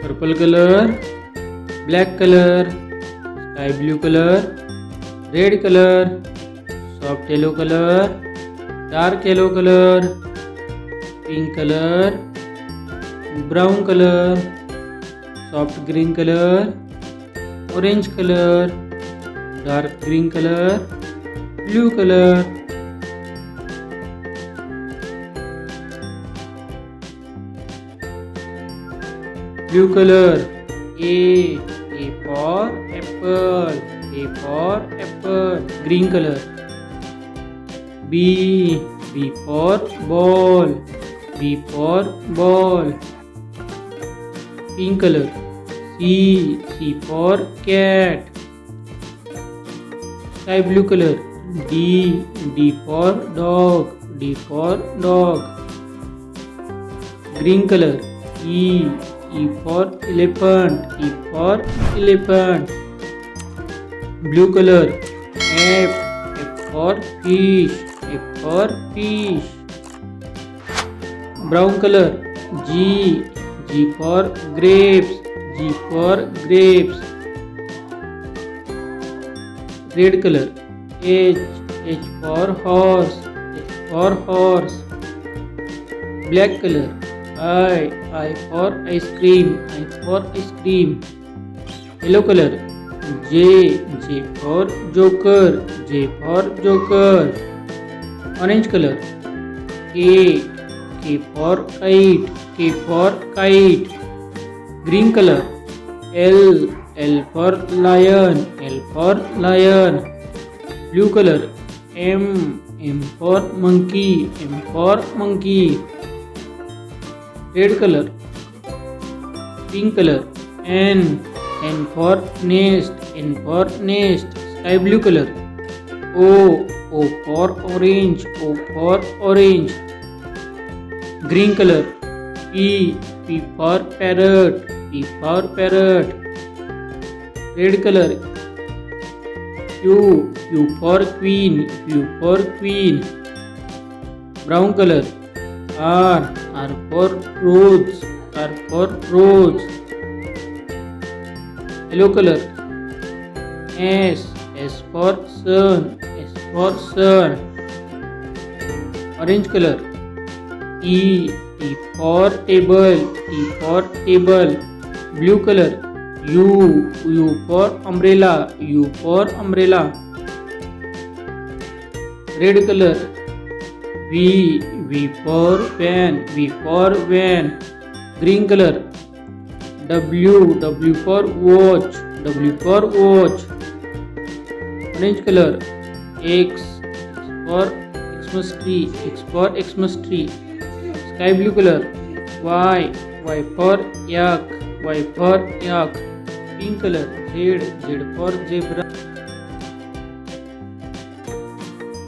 purple color, black color, sky blue color, red color, soft yellow color, dark yellow color, pink color, brown color, soft green color, orange color, dark green color, blue color. Blue color. A for apple. A for apple. Green color. B for ball. B for ball. Pink color. C for cat. Sky blue color. D for dog. D for dog. Green color. E for elephant. E for elephant. Blue color. F for fish. F for fish. Brown color. G for grapes. G for grapes. Red color. H for horse. H for horse. Black color. I for ice cream. I for ice cream. Yellow color. J for joker. J for joker. Orange color. K for kite. K for kite. Green color. L for lion. L for lion. Blue color. M for monkey. M for monkey. Red color. Pink color. N for nest. N for nest. Sky blue color. O for orange. O for orange. Green color. P for parrot. P for parrot. Red color. Q for queen. Q for queen. Brown color. R for rose. R for rose. Yellow color. S for sun. S for sun. Orange color. T for table. T for table. Blue color. U for umbrella. U for umbrella. Red color. V for van. V for van. Green color. W for watch. W for watch. Orange color. X for Xmas tree. X for Xmas tree. Sky blue color. Y for yak. Y for yak. Pink color. Z for zebra.